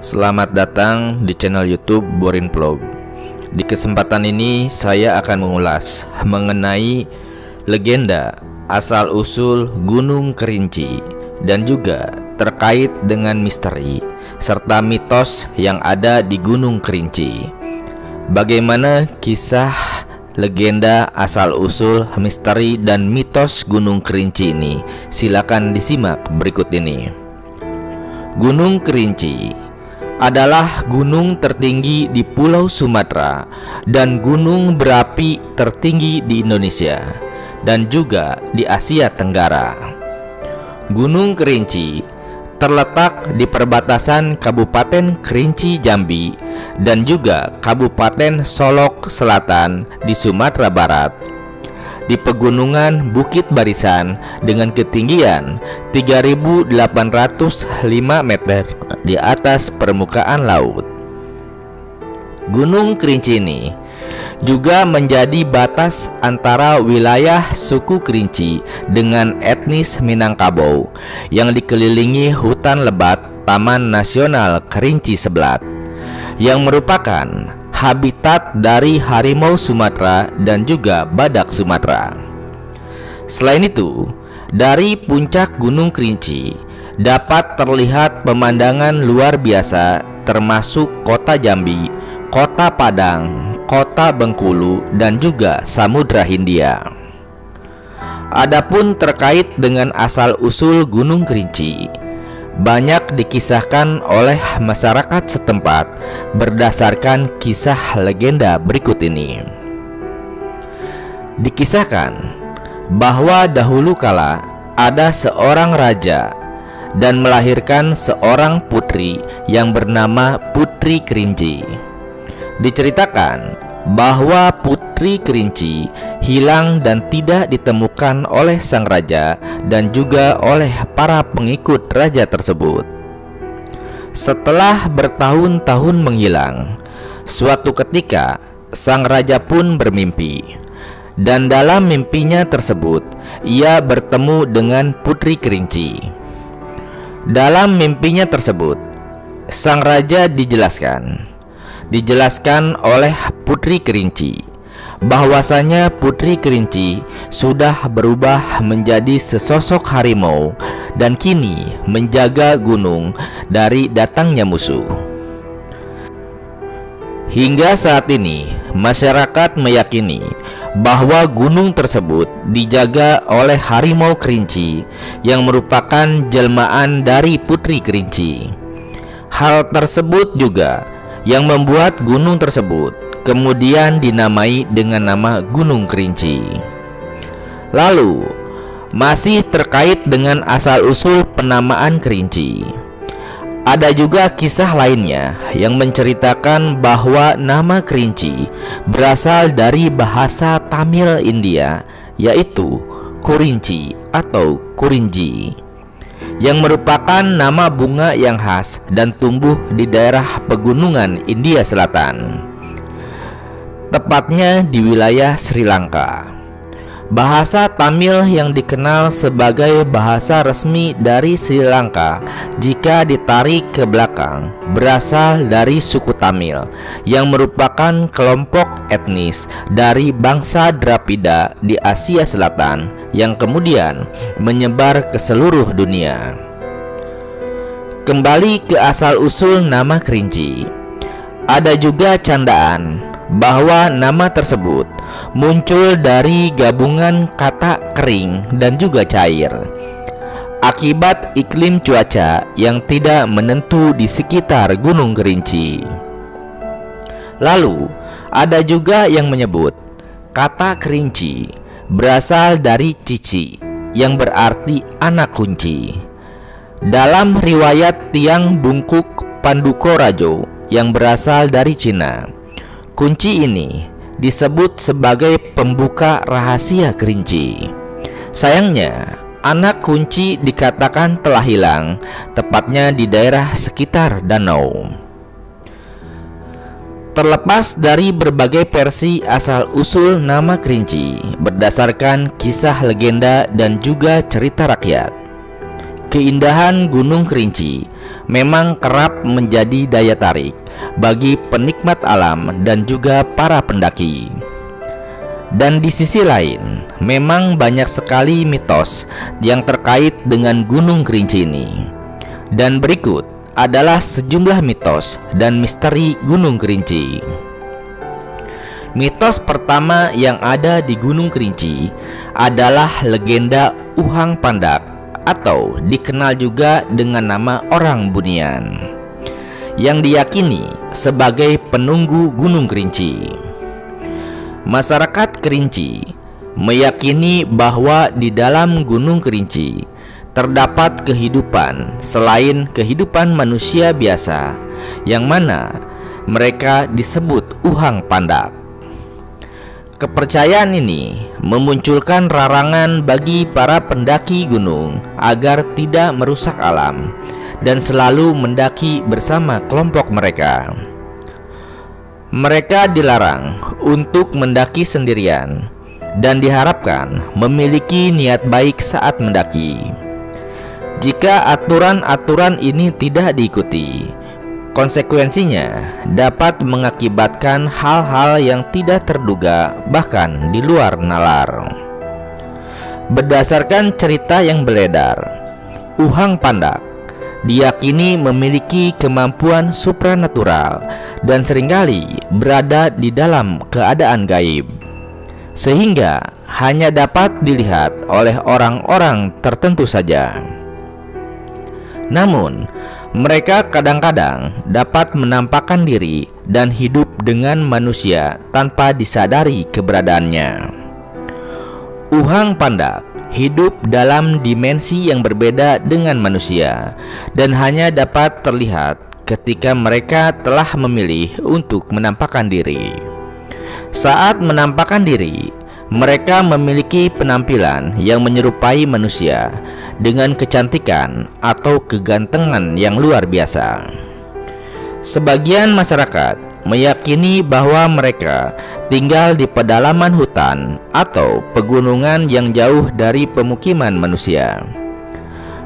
Selamat datang di channel YouTube Borin Vlog. Di kesempatan ini saya akan mengulas mengenai legenda asal-usul Gunung Kerinci dan juga terkait dengan misteri serta mitos yang ada di Gunung Kerinci. Bagaimana kisah legenda asal-usul misteri dan mitos Gunung Kerinci ini? Silakan disimak berikut ini. Gunung Kerinci adalah gunung tertinggi di Pulau Sumatera dan gunung berapi tertinggi di Indonesia dan juga di Asia Tenggara. Gunung Kerinci terletak di perbatasan Kabupaten Kerinci Jambi dan juga Kabupaten Solok Selatan di Sumatera Barat, di pegunungan Bukit Barisan dengan ketinggian 3.805 meter di atas permukaan laut. Gunung Kerinci ini juga menjadi batas antara wilayah suku Kerinci dengan etnis Minangkabau yang dikelilingi hutan lebat Taman Nasional Kerinci Seblat yang merupakan habitat dari harimau Sumatera dan juga badak Sumatera. Selain itu, dari puncak Gunung Kerinci dapat terlihat pemandangan luar biasa termasuk kota Jambi, kota Padang, kota Bengkulu, dan juga Samudra Hindia. Adapun terkait dengan asal-usul Gunung Kerinci, banyak dikisahkan oleh masyarakat setempat berdasarkan kisah legenda berikut ini. Dikisahkan bahwa dahulu kala ada seorang raja dan melahirkan seorang putri yang bernama Putri Kerinci. Diceritakan bahwa Putri Kerinci hilang dan tidak ditemukan oleh sang raja dan juga oleh para pengikut raja tersebut. Setelah bertahun-tahun menghilang, suatu ketika sang raja pun bermimpi, dan dalam mimpinya tersebut ia bertemu dengan Putri Kerinci. Dalam mimpinya tersebut, sang raja dijelaskan oleh Putri Kerinci bahwasanya Putri Kerinci sudah berubah menjadi sesosok harimau dan kini menjaga gunung dari datangnya musuh. Hingga saat ini, masyarakat meyakini bahwa gunung tersebut dijaga oleh harimau Kerinci yang merupakan jelmaan dari Putri Kerinci. Hal tersebut juga yang membuat gunung tersebut kemudian dinamai dengan nama Gunung Kerinci. Lalu, masih terkait dengan asal-usul penamaan Kerinci, ada juga kisah lainnya yang menceritakan bahwa nama Kerinci berasal dari bahasa Tamil India, yaitu Kurinci atau Kurinji, yang merupakan nama bunga yang khas dan tumbuh di daerah pegunungan India Selatan, tepatnya di wilayah Sri Lanka. Bahasa Tamil yang dikenal sebagai bahasa resmi dari Sri Lanka jika ditarik ke belakang berasal dari suku Tamil yang merupakan kelompok etnis dari bangsa Drapida di Asia Selatan yang kemudian menyebar ke seluruh dunia. Kembali ke asal-usul nama Kerinci, ada juga candaan bahwa nama tersebut muncul dari gabungan kata kering dan juga cair akibat iklim cuaca yang tidak menentu di sekitar Gunung Kerinci. Lalu ada juga yang menyebut kata Kerinci berasal dari Cici yang berarti anak kunci. Dalam riwayat Tiang Bungkuk Pandukorajo yang berasal dari Cina, kunci ini disebut sebagai pembuka rahasia Kerinci. Sayangnya, anak kunci dikatakan telah hilang, tepatnya di daerah sekitar danau. Terlepas dari berbagai versi asal-usul nama Kerinci berdasarkan kisah legenda dan juga cerita rakyat, keindahan Gunung Kerinci memang kerap menjadi daya tarik bagi penikmat alam dan juga para pendaki. Dan di sisi lain, memang banyak sekali mitos yang terkait dengan Gunung Kerinci ini. Dan berikut adalah sejumlah mitos dan misteri Gunung Kerinci. Mitos pertama yang ada di Gunung Kerinci adalah legenda Uhang Pandak, atau dikenal juga dengan nama orang Bunian, yang diyakini sebagai penunggu Gunung Kerinci. Masyarakat Kerinci meyakini bahwa di dalam Gunung Kerinci terdapat kehidupan selain kehidupan manusia biasa, yang mana mereka disebut Uhang Pandak. Kepercayaan ini memunculkan larangan bagi para pendaki gunung agar tidak merusak alam dan selalu mendaki bersama kelompok mereka. Mereka dilarang untuk mendaki sendirian dan diharapkan memiliki niat baik saat mendaki. Jika aturan-aturan ini tidak diikuti, konsekuensinya dapat mengakibatkan hal-hal yang tidak terduga, bahkan di luar nalar. Berdasarkan cerita yang beredar, Uhang Pandak diyakini memiliki kemampuan supranatural dan seringkali berada di dalam keadaan gaib, sehingga hanya dapat dilihat oleh orang-orang tertentu saja. Namun, mereka kadang-kadang dapat menampakkan diri dan hidup dengan manusia tanpa disadari keberadaannya. Uhang Pandak hidup dalam dimensi yang berbeda dengan manusia dan hanya dapat terlihat ketika mereka telah memilih untuk menampakkan diri. Saat menampakkan diri, mereka memiliki penampilan yang menyerupai manusia dengan kecantikan atau kegantengan yang luar biasa. Sebagian masyarakat meyakini bahwa mereka tinggal di pedalaman hutan atau pegunungan yang jauh dari pemukiman manusia.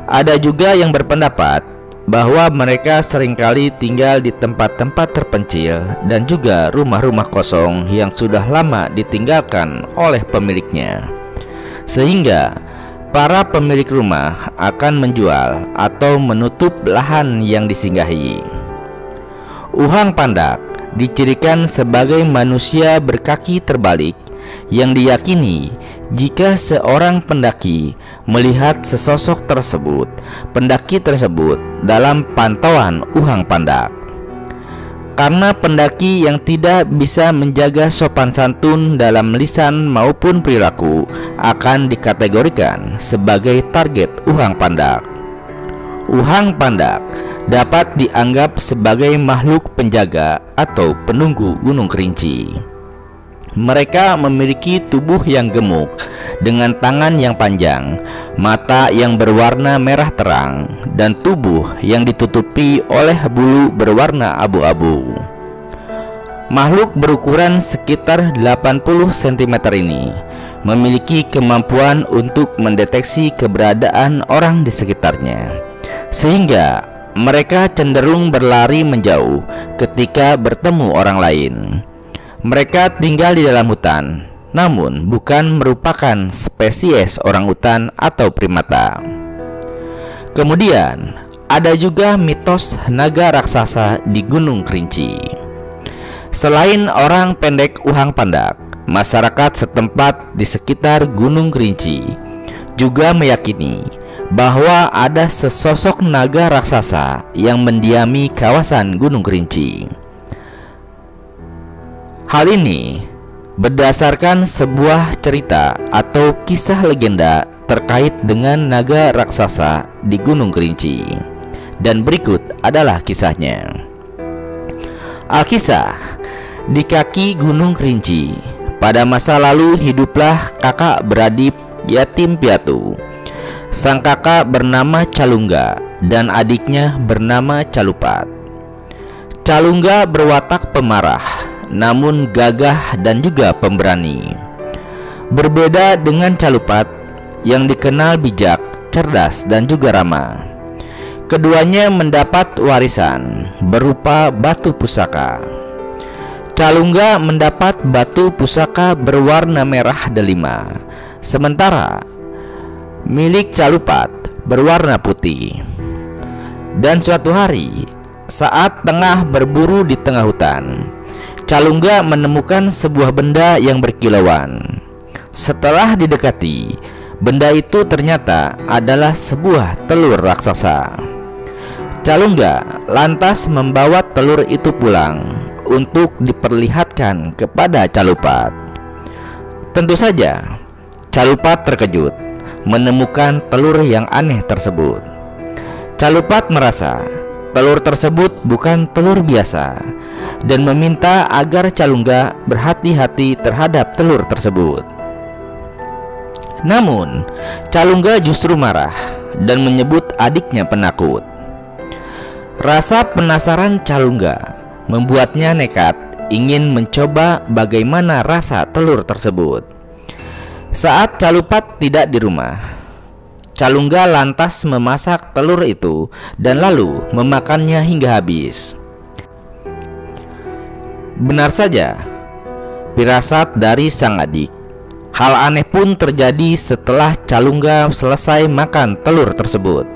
Ada juga yang berpendapat bahwa mereka seringkali tinggal di tempat-tempat terpencil dan juga rumah-rumah kosong yang sudah lama ditinggalkan oleh pemiliknya, sehingga para pemilik rumah akan menjual atau menutup lahan yang disinggahi. Uhang Pandak dicirikan sebagai manusia berkaki terbalik yang diyakini jika seorang pendaki melihat sesosok tersebut, pendaki tersebut dalam pantauan Uhang Pandak. Karena pendaki yang tidak bisa menjaga sopan santun dalam lisan maupun perilaku akan dikategorikan sebagai target Uhang Pandak. Uhang Pandak dapat dianggap sebagai makhluk penjaga atau penunggu Gunung Kerinci. Mereka memiliki tubuh yang gemuk dengan tangan yang panjang, mata yang berwarna merah terang, dan tubuh yang ditutupi oleh bulu berwarna abu-abu. Makhluk berukuran sekitar 80 cm ini memiliki kemampuan untuk mendeteksi keberadaan orang di sekitarnya, sehingga mereka cenderung berlari menjauh ketika bertemu orang lain. Mereka tinggal di dalam hutan, namun bukan merupakan spesies orangutan atau primata. Kemudian, ada juga mitos naga raksasa di Gunung Kerinci. Selain orang pendek Uhang Pandak, masyarakat setempat di sekitar Gunung Kerinci juga meyakini bahwa ada sesosok naga raksasa yang mendiami kawasan Gunung Kerinci. Hal ini berdasarkan sebuah cerita atau kisah legenda terkait dengan naga raksasa di Gunung Kerinci. Dan berikut adalah kisahnya. Alkisah, di kaki Gunung Kerinci, pada masa lalu hiduplah kakak beradik yatim piatu. Sang kakak bernama Calungga dan adiknya bernama Calupat. Calungga berwatak pemarah, namun gagah dan juga pemberani. Berbeda dengan Calupat yang dikenal bijak, cerdas dan juga ramah. Keduanya mendapat warisan berupa batu pusaka. Calungga mendapat batu pusaka berwarna merah delima, sementara milik Calupat berwarna putih. Dan suatu hari, saat tengah berburu di tengah hutan, Calungga menemukan sebuah benda yang berkilauan. Setelah didekati, benda itu ternyata adalah sebuah telur raksasa. Calungga lantas membawa telur itu pulang untuk diperlihatkan kepada Calupat. Tentu saja Calupat terkejut menemukan telur yang aneh tersebut. Calupat merasa telur tersebut bukan telur biasa dan meminta agar Calungga berhati-hati terhadap telur tersebut. Namun Calungga justru marah dan menyebut adiknya penakut. Rasa penasaran Calungga membuatnya nekat ingin mencoba bagaimana rasa telur tersebut. Saat Calupat tidak di rumah, Calungga lantas memasak telur itu dan lalu memakannya hingga habis. Benar saja, firasat dari sang adik. Hal aneh pun terjadi setelah Calungga selesai makan telur tersebut.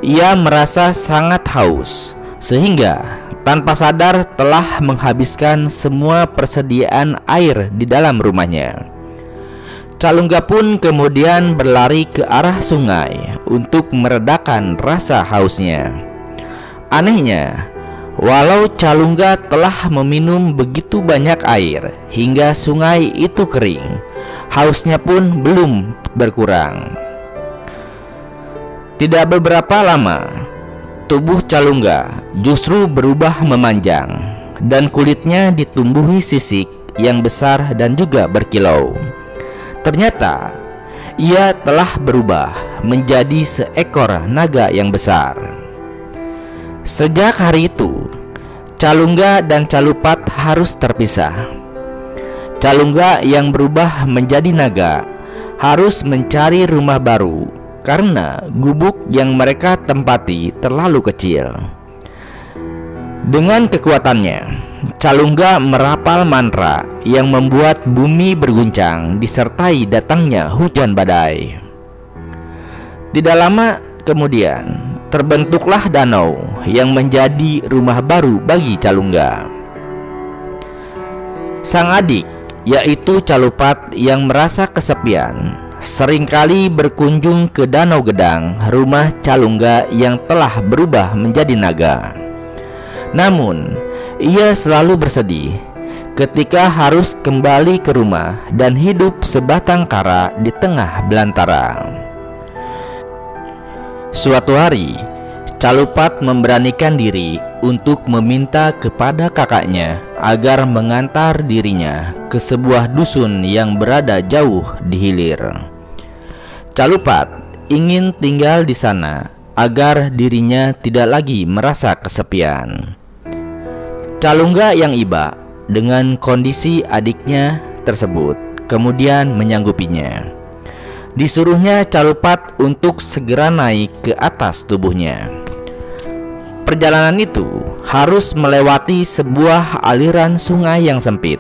Ia merasa sangat haus sehingga tanpa sadar telah menghabiskan semua persediaan air di dalam rumahnya. Calungga pun kemudian berlari ke arah sungai untuk meredakan rasa hausnya. Anehnya, walau Calungga telah meminum begitu banyak air hingga sungai itu kering, hausnya pun belum berkurang. Tidak beberapa lama, tubuh Calungga justru berubah memanjang dan kulitnya ditumbuhi sisik yang besar dan juga berkilau. Ternyata ia telah berubah menjadi seekor naga yang besar. Sejak hari itu, Calungga dan Calupat harus terpisah. Calungga yang berubah menjadi naga harus mencari rumah baru karena gubuk yang mereka tempati terlalu kecil. Dengan kekuatannya, Calungga merapal mantra yang membuat bumi berguncang disertai datangnya hujan badai. Tidak lama kemudian, terbentuklah danau yang menjadi rumah baru bagi Calungga. Sang adik, yaitu Calupat yang merasa kesepian, seringkali berkunjung ke Danau Gedang, rumah Calungga yang telah berubah menjadi naga. Namun, ia selalu bersedih ketika harus kembali ke rumah dan hidup sebatang kara di tengah belantara. Suatu hari, Calupat memberanikan diri untuk meminta kepada kakaknya agar mengantar dirinya ke sebuah dusun yang berada jauh di hilir. Calupat ingin tinggal di sana agar dirinya tidak lagi merasa kesepian. Calungga yang iba dengan kondisi adiknya tersebut kemudian menyanggupinya. Disuruhnya Calupat untuk segera naik ke atas tubuhnya. Perjalanan itu harus melewati sebuah aliran sungai yang sempit.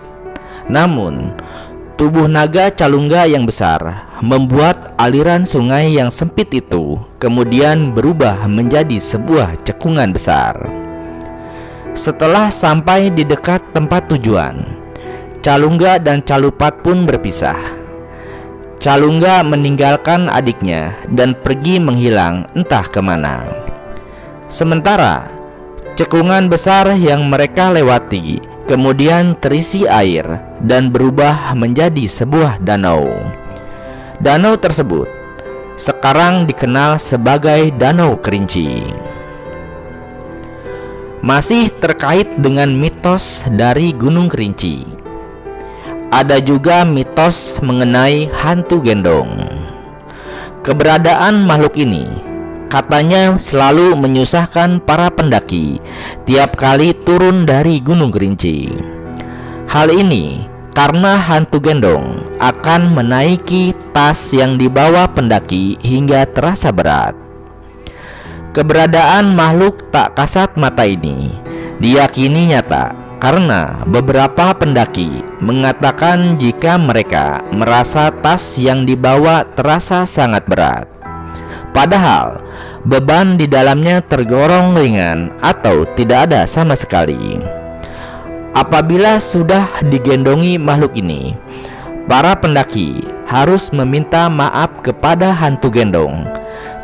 Namun, tubuh naga Calungga yang besar membuat aliran sungai yang sempit itu kemudian berubah menjadi sebuah cekungan besar. Setelah sampai di dekat tempat tujuan, Calungga dan Calupat pun berpisah. Calungga meninggalkan adiknya dan pergi menghilang entah kemana. Sementara cekungan besar yang mereka lewati kemudian terisi air dan berubah menjadi sebuah danau. Danau tersebut sekarang dikenal sebagai Danau Kerinci. Masih terkait dengan mitos dari Gunung Kerinci, ada juga mitos mengenai hantu gendong. Keberadaan makhluk ini katanya selalu menyusahkan para pendaki tiap kali turun dari Gunung Kerinci. Hal ini karena hantu gendong akan menaiki tas yang dibawa pendaki hingga terasa berat. Keberadaan makhluk tak kasat mata ini diyakini nyata karena beberapa pendaki mengatakan jika mereka merasa tas yang dibawa terasa sangat berat, padahal beban di dalamnya tergolong ringan atau tidak ada sama sekali. Apabila sudah digendongi makhluk ini, para pendaki harus meminta maaf kepada hantu gendong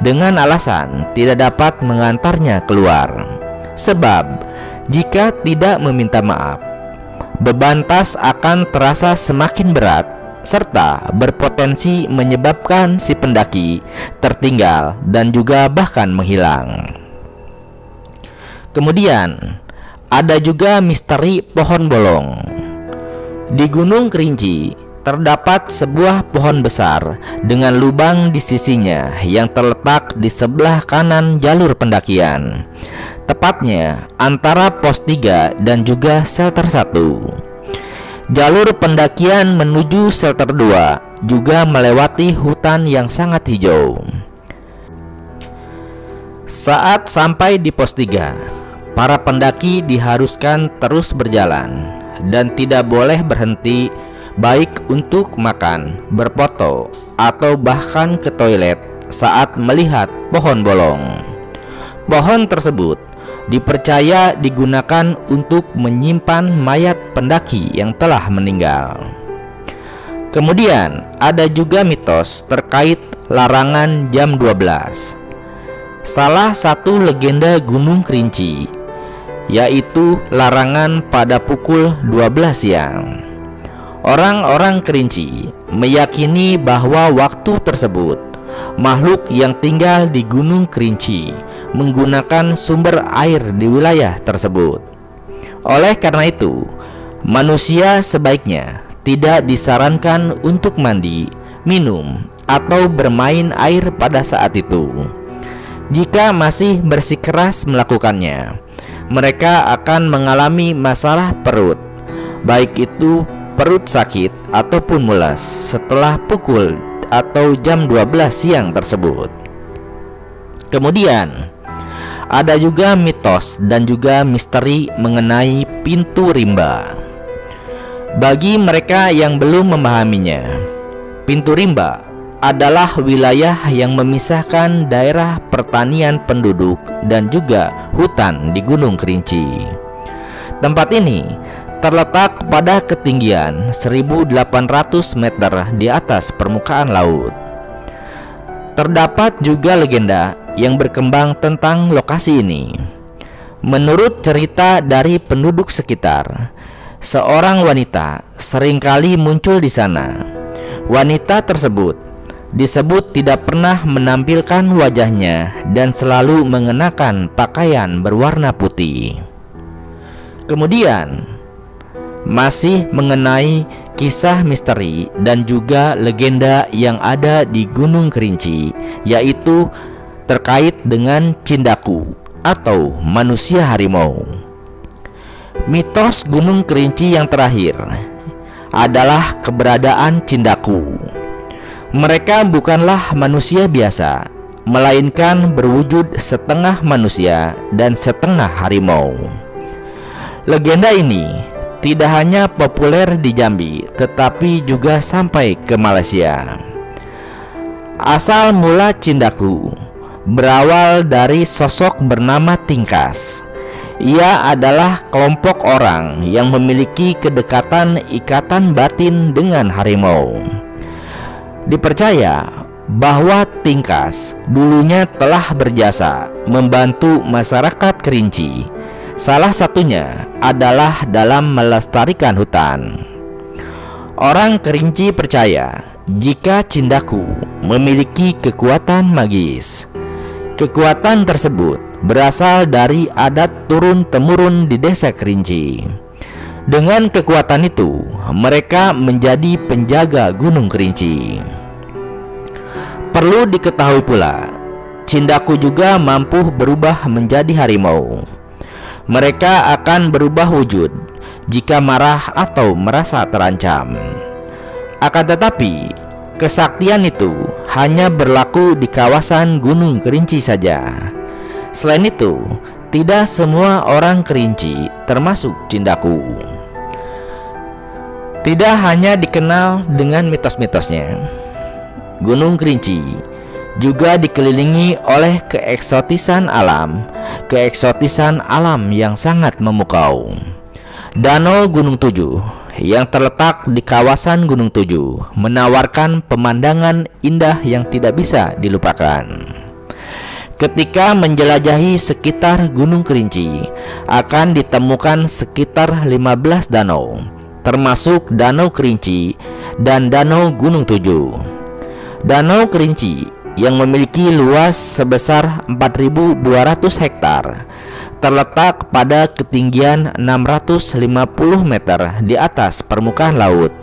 dengan alasan tidak dapat mengantarnya keluar. Sebab jika tidak meminta maaf, beban tas akan terasa semakin berat serta berpotensi menyebabkan si pendaki tertinggal dan juga bahkan menghilang. Kemudian ada juga misteri pohon bolong. Di Gunung Kerinci terdapat sebuah pohon besar dengan lubang di sisinya yang terletak di sebelah kanan jalur pendakian, tepatnya antara pos 3 dan juga shelter 1. Jalur pendakian menuju shelter 2 juga melewati hutan yang sangat hijau. Saat sampai di pos 3, para pendaki diharuskan terus berjalan dan tidak boleh berhenti, baik untuk makan, berfoto, atau bahkan ke toilet saat melihat pohon bolong. Pohon tersebut dipercaya digunakan untuk menyimpan mayat pendaki yang telah meninggal. Kemudian ada juga mitos terkait larangan jam 12. Salah satu legenda Gunung Kerinci yaitu larangan pada pukul 12 siang. Orang-orang Kerinci meyakini bahwa waktu tersebut makhluk yang tinggal di Gunung Kerinci menggunakan sumber air di wilayah tersebut. Oleh karena itu, manusia sebaiknya tidak disarankan untuk mandi, minum, atau bermain air pada saat itu. Jika masih bersikeras melakukannya, mereka akan mengalami masalah perut, baik itu perut sakit ataupun mules setelah pukul atau jam 12 siang tersebut. Kemudian ada juga mitos dan juga misteri mengenai pintu rimba. Bagi mereka yang belum memahaminya, pintu rimba adalah wilayah yang memisahkan daerah pertanian penduduk dan juga hutan di Gunung Kerinci. Tempat ini terletak pada ketinggian 1.800 meter di atas permukaan laut. Terdapat juga legenda yang berkembang tentang lokasi ini. Menurut cerita dari penduduk sekitar, seorang wanita seringkali muncul di sana. Wanita tersebut disebut tidak pernah menampilkan wajahnya dan selalu mengenakan pakaian berwarna putih. Kemudian masih mengenai kisah misteri dan juga legenda yang ada di Gunung Kerinci, yaitu terkait dengan Cindaku atau manusia harimau. Mitos Gunung Kerinci yang terakhir adalah keberadaan Cindaku. Mereka bukanlah manusia biasa, melainkan berwujud setengah manusia dan setengah harimau. Legenda ini tidak hanya populer di Jambi, tetapi juga sampai ke Malaysia. Asal mula Cindaku berawal dari sosok bernama Tingkas. Ia adalah kelompok orang yang memiliki kedekatan ikatan batin dengan harimau. Dipercaya bahwa Tingkas dulunya telah berjasa membantu masyarakat Kerinci. Salah satunya adalah dalam melestarikan hutan. Orang Kerinci percaya jika Cindaku memiliki kekuatan magis. Kekuatan tersebut berasal dari adat turun-temurun di desa Kerinci. Dengan kekuatan itu, mereka menjadi penjaga Gunung Kerinci. Perlu diketahui pula, Cindaku juga mampu berubah menjadi harimau. Mereka akan berubah wujud jika marah atau merasa terancam. Akan tetapi, kesaktian itu hanya berlaku di kawasan Gunung Kerinci saja. Selain itu, tidak semua orang Kerinci, termasuk Cindaku, tidak hanya dikenal dengan mitos-mitosnya. Gunung Kerinci juga dikelilingi oleh keeksotisan alam yang sangat memukau. Danau Gunung Tujuh yang terletak di kawasan Gunung Tujuh menawarkan pemandangan indah yang tidak bisa dilupakan. Ketika menjelajahi sekitar Gunung Kerinci, akan ditemukan sekitar 15 danau, termasuk Danau Kerinci dan Danau Gunung Tujuh. Danau Kerinci yang memiliki luas sebesar 4.200 hektar terletak pada ketinggian 650 meter di atas permukaan laut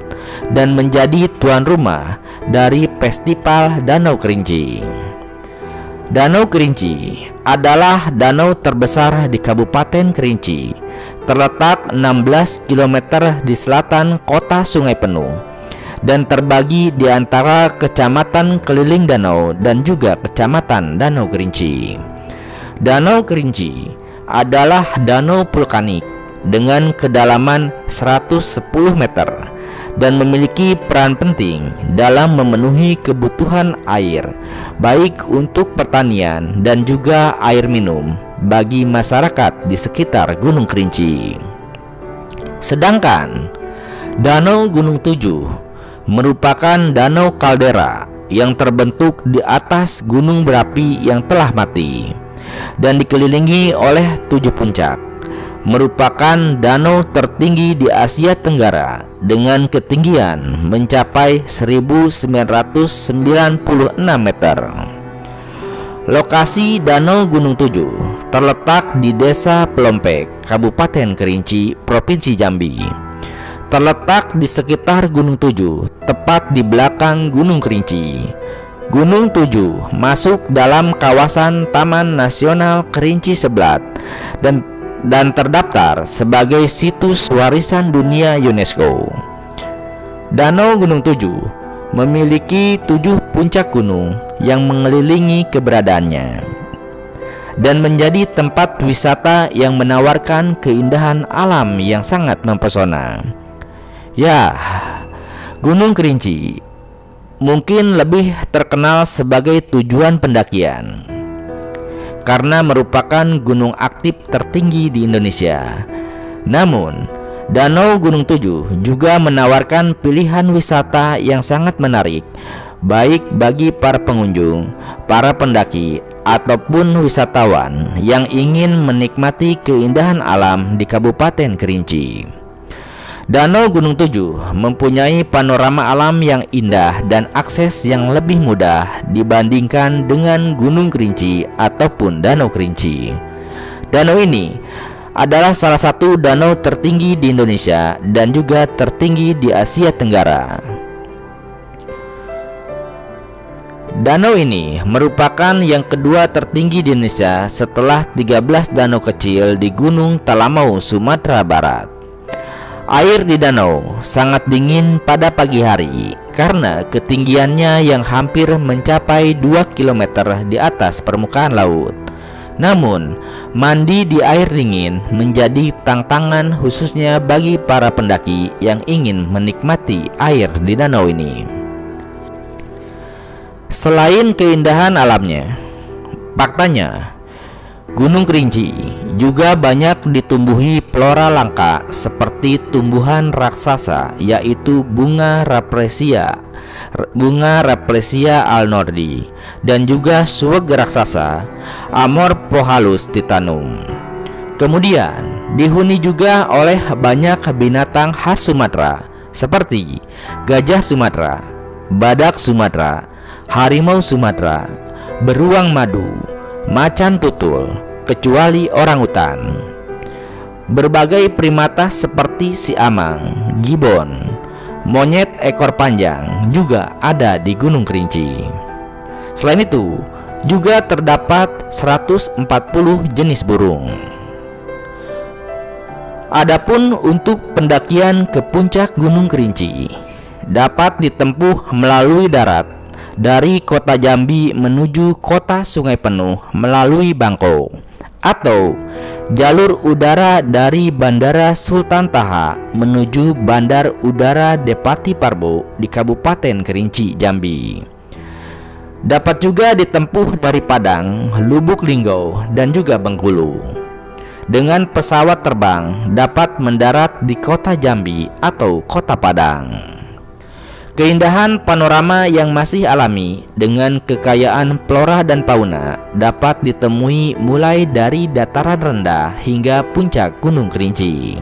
dan menjadi tuan rumah dari Festival Danau Kerinci. Danau Kerinci adalah danau terbesar di Kabupaten Kerinci, terletak 16 km di selatan kota Sungai Penuh dan terbagi di antara Kecamatan Keliling Danau dan juga Kecamatan Danau Kerinci. Danau Kerinci adalah danau vulkanik dengan kedalaman 110 meter dan memiliki peran penting dalam memenuhi kebutuhan air, baik untuk pertanian dan juga air minum bagi masyarakat di sekitar Gunung Kerinci. Sedangkan Danau Gunung Tujuh merupakan danau kaldera yang terbentuk di atas gunung berapi yang telah mati dan dikelilingi oleh 7 puncak. Merupakan danau tertinggi di Asia Tenggara dengan ketinggian mencapai 1996 meter. Lokasi Danau Gunung Tujuh terletak di Desa Pelompek, Kabupaten Kerinci, Provinsi Jambi. Terletak di sekitar Gunung Tujuh, tepat di belakang Gunung Kerinci. Gunung Tujuh masuk dalam kawasan Taman Nasional Kerinci Seblat dan terdaftar sebagai situs warisan dunia UNESCO. Danau Gunung Tujuh memiliki 7 puncak gunung yang mengelilingi keberadaannya dan menjadi tempat wisata yang menawarkan keindahan alam yang sangat mempesona. Ya, Gunung Kerinci mungkin lebih terkenal sebagai tujuan pendakian karena merupakan gunung aktif tertinggi di Indonesia. Namun, Danau Gunung Tujuh juga menawarkan pilihan wisata yang sangat menarik, baik bagi para pengunjung, para pendaki, ataupun wisatawan yang ingin menikmati keindahan alam di Kabupaten Kerinci. Danau Gunung Tujuh mempunyai panorama alam yang indah dan akses yang lebih mudah dibandingkan dengan Gunung Kerinci ataupun Danau Kerinci. Danau ini adalah salah satu danau tertinggi di Indonesia dan juga tertinggi di Asia Tenggara. Danau ini merupakan yang kedua tertinggi di Indonesia setelah 13 danau kecil di Gunung Talamau, Sumatera Barat. Air di danau sangat dingin pada pagi hari karena ketinggiannya yang hampir mencapai 2 km di atas permukaan laut. Namun, mandi di air dingin menjadi tantangan khususnya bagi para pendaki yang ingin menikmati air di danau ini. Selain keindahan alamnya, faktanya Gunung Kerinci juga banyak ditumbuhi flora langka seperti tumbuhan raksasa, yaitu bunga Rafflesia alnordi, dan juga suweg raksasa Amorphohalus titanum. Kemudian dihuni juga oleh banyak binatang khas Sumatera seperti gajah Sumatera, badak Sumatera, harimau Sumatera, beruang madu, macan tutul, kecuali orangutan. Berbagai primata seperti siamang, gibbon, monyet ekor panjang juga ada di Gunung Kerinci. Selain itu, juga terdapat 140 jenis burung. Adapun untuk pendakian ke puncak Gunung Kerinci, dapat ditempuh melalui darat dari kota Jambi menuju kota Sungai Penuh melalui Bangko, atau jalur udara dari Bandara Sultan Taha menuju Bandar Udara Depati Parbo di Kabupaten Kerinci, Jambi. Dapat juga ditempuh dari Padang, Lubuk Linggau, dan juga Bengkulu. Dengan pesawat terbang dapat mendarat di kota Jambi atau kota Padang. Keindahan panorama yang masih alami dengan kekayaan flora dan fauna dapat ditemui mulai dari dataran rendah hingga puncak Gunung Kerinci.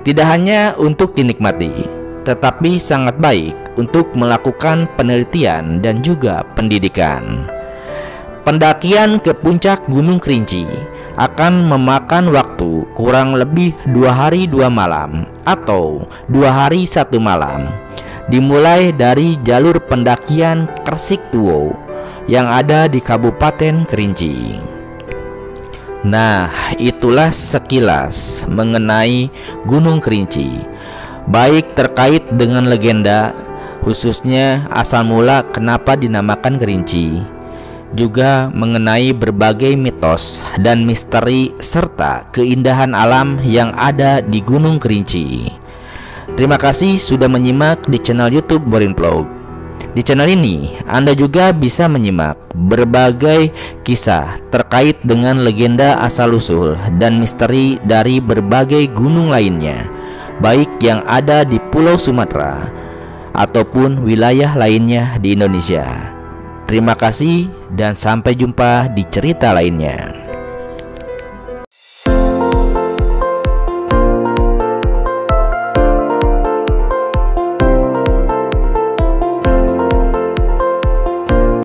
Tidak hanya untuk dinikmati, tetapi sangat baik untuk melakukan penelitian dan juga pendidikan. Pendakian ke puncak Gunung Kerinci akan memakan waktu kurang lebih 2 hari 2 malam atau 2 hari 1 malam, dimulai dari jalur pendakian Kresik Tuwo yang ada di Kabupaten Kerinci. Nah, itulah sekilas mengenai Gunung Kerinci, baik terkait dengan legenda, khususnya asal mula kenapa dinamakan Kerinci, juga mengenai berbagai mitos dan misteri serta keindahan alam yang ada di Gunung Kerinci. Terima kasih sudah menyimak di channel YouTube Borin Vlog. Di channel ini Anda juga bisa menyimak berbagai kisah terkait dengan legenda asal-usul dan misteri dari berbagai gunung lainnya, baik yang ada di Pulau Sumatera ataupun wilayah lainnya di Indonesia. Terima kasih dan sampai jumpa di cerita lainnya.